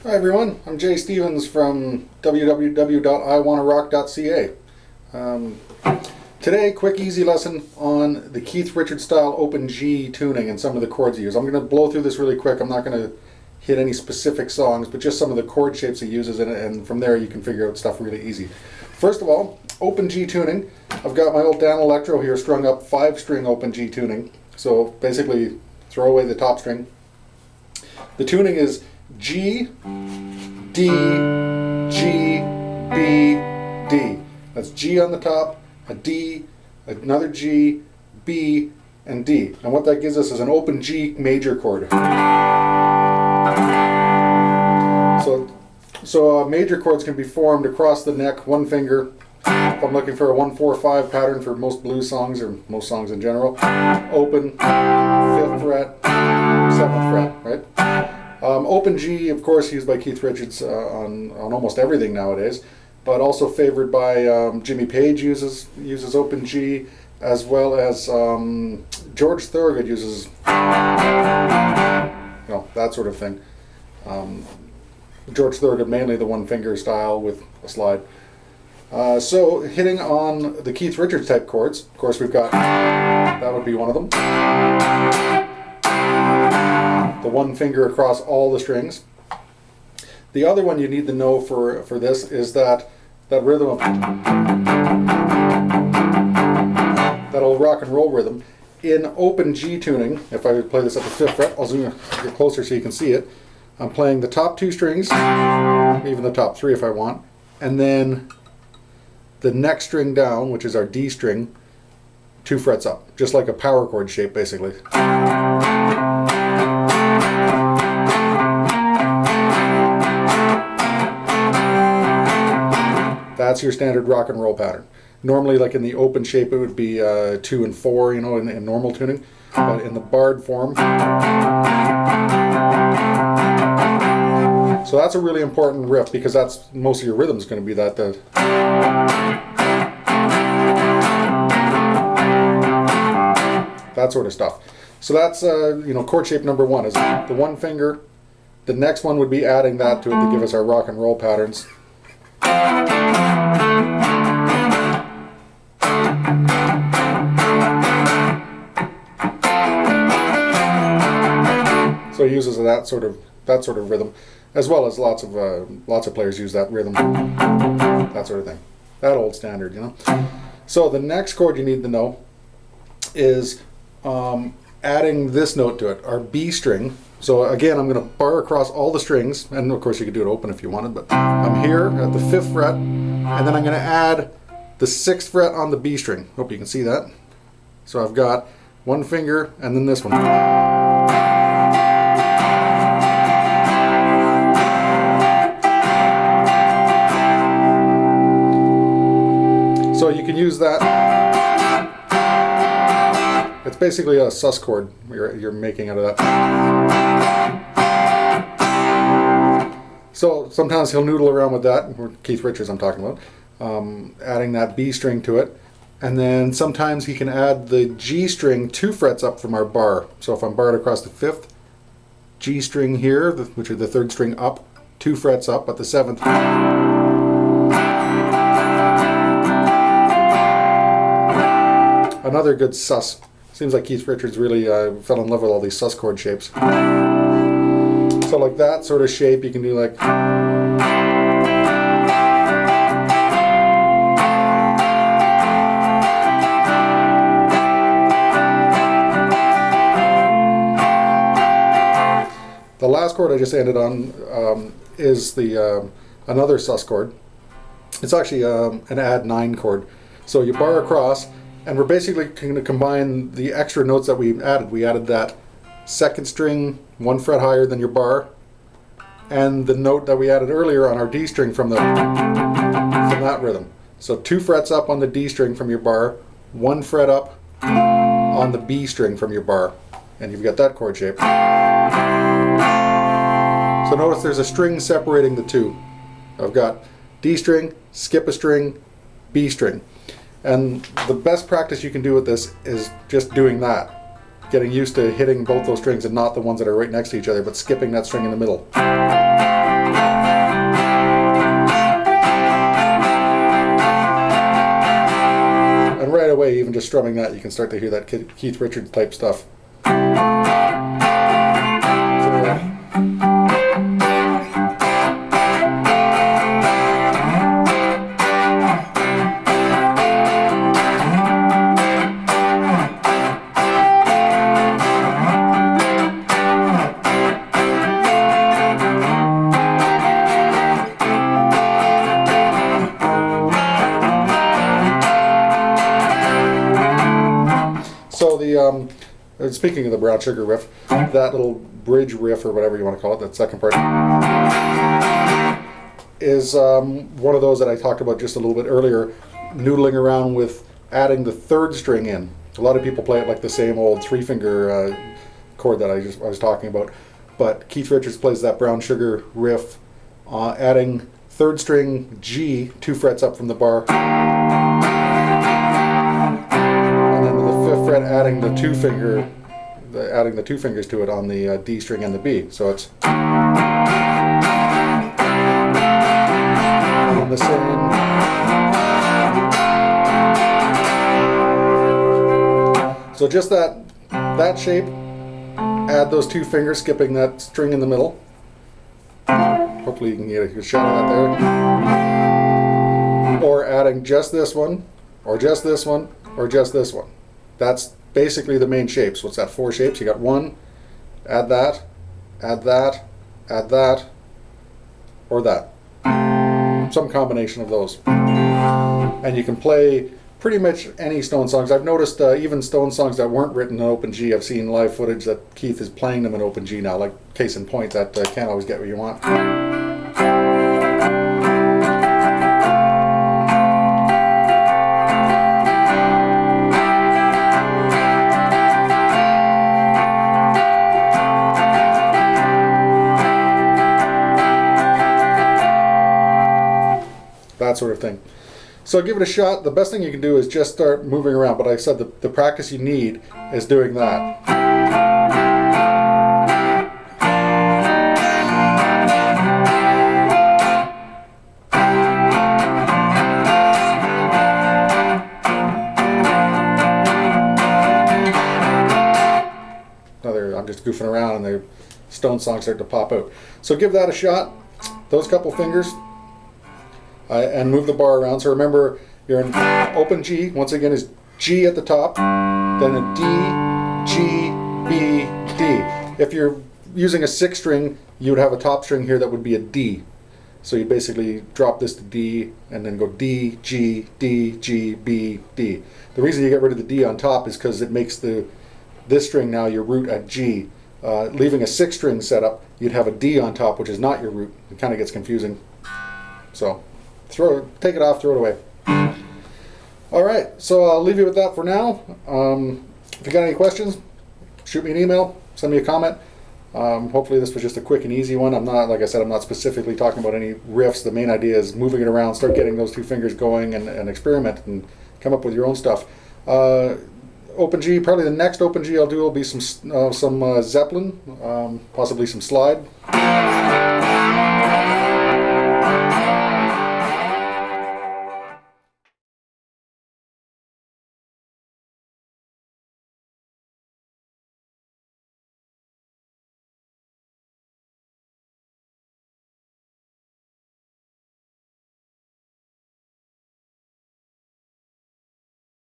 Hi everyone, I'm Jay Stevens from www.iwannarock.ca. Today, quick easy lesson on the Keith Richards style open G tuning and some of the chords he uses. I'm going to blow through this really quick. I'm not going to hit any specific songs, but just some of the chord shapes he uses in it, and from there you can figure out stuff really easy. First of all, open G tuning. I've got my old Dan Electro here strung up 5-string open G tuning. So basically, throw away the top string. The tuning is G, D, G, B, D. That's G on the top, a D, another G, B, and D. And what that gives us is an open G major chord. So major chords can be formed across the neck, one finger. If I'm looking for a 1-4-5 pattern for most blues songs, or most songs in general, open, 5th fret, 7th fret, right? Open G, of course, used by Keith Richards on almost everything nowadays, but also favored by Jimmy Page uses open G, as well as George Thorogood uses, that sort of thing. George Thorogood mainly the one finger style with a slide. So hitting on the Keith Richards type chords, of course we've got, that would be one of them. The one finger across all the strings. The other one you need to know for this is that rhythm of, that old rock and roll rhythm. In open G tuning, if I play this at the 5th fret, I'll zoom a bit closer so you can see it. I'm playing the top 2 strings, even the top 3 if I want, and then the next string down, which is our D string, 2 frets up, just like a power chord shape basically. That's your standard rock and roll pattern. Normally, like in the open shape, it would be 2 and 4, in normal tuning. But in the barred form, so that's a really important riff because that's most of your rhythm is going to be that. That sort of stuff. So that's chord shape number 1 is the one finger. The next one would be adding that to it to give us our rock and roll patterns. So he uses that sort of rhythm, as well as lots of players use that rhythm, that sort of thing. That old standard, So the next chord you need to know is adding this note to it, our B string. So again, I'm going to bar across all the strings, and of course you could do it open if you wanted, but I'm here at the 5th fret, and then I'm going to add the 6th fret on the B string. Hope you can see that. So I've got one finger, and then this one. So you can use that. It's basically a sus chord you're making out of that. So sometimes he'll noodle around with that, Keith Richards I'm talking about, adding that B string to it. And then sometimes he can add the G string 2 frets up from our bar. So if I'm barred across the 5th, G string here, which is the 3rd string up, 2 frets up at the 7th. Another good sus. Seems like Keith Richards really fell in love with all these sus chord shapes. So like that sort of shape, you can do like. The last chord I just ended on is the another sus chord. It's actually an add 9 chord. So you bar across, and we're basically going to combine the extra notes that we added. We added that 2nd string 1 fret higher than your bar, and the note that we added earlier on our D string from that rhythm. So 2 frets up on the D string from your bar, 1 fret up on the B string from your bar, and you've got that chord shape. So notice there's a string separating the two. I've got D string, skip a string, B string. And the best practice you can do with this is just doing that. Getting used to hitting both those strings and not the ones that are right next to each other, but skipping that string in the middle. away, even just strumming that, you can start to hear that Keith Richards type stuff. So speaking of the brown sugar riff, that little bridge riff, or whatever you want to call it, that second part, is one of those that I talked about just a little bit earlier, noodling around with adding the third string in. A lot of people play it like the same old 3-finger chord that I was talking about, but Keith Richards plays that brown sugar riff, adding third string G 2 frets up from the bar, fret adding the 2-finger, adding the 2 fingers to it on the D string and the B. So it's on the same. So just that shape, add those 2 fingers, skipping that string in the middle. Hopefully you can get a shot of that there. Or adding just this one, or just this one, or just this one. That's basically the main shapes. What's that? 4 shapes. You got 1, add that, add that, add that, or that. Some combination of those. And you can play pretty much any Stone songs. I've noticed even Stone songs that weren't written in open G, I've seen live footage that Keith is playing them in open G now, like case in point, that Can't Always Get What You Want. That sort of thing. So give it a shot. The best thing you can do is just start moving around, but like I said, the practice you need is doing that. I'm just goofing around and the Stone songs start to pop out. So give that a shot. Those couple fingers. And move the bar around. So remember, you're in open G. Once again, is G at the top, then a D, G, B, D. If you're using a 6 string, you would have a top string here that would be a D. So you basically drop this to D and then go D, G, D, G, B, D. The reason you get rid of the D on top is because it makes this string now your root at G. Leaving a 6 string setup, you'd have a D on top, which is not your root. It kind of gets confusing. So take it off, throw it away. All right, so I'll leave you with that for now. If you got any questions, shoot me an email, send me a comment. Hopefully this was just a quick and easy one. I'm not, like I said, I'm not specifically talking about any riffs. The main idea is moving it around, start getting those 2 fingers going, and experiment and come up with your own stuff. Open G, probably the next open G I'll do will be some Zeppelin, possibly some slide.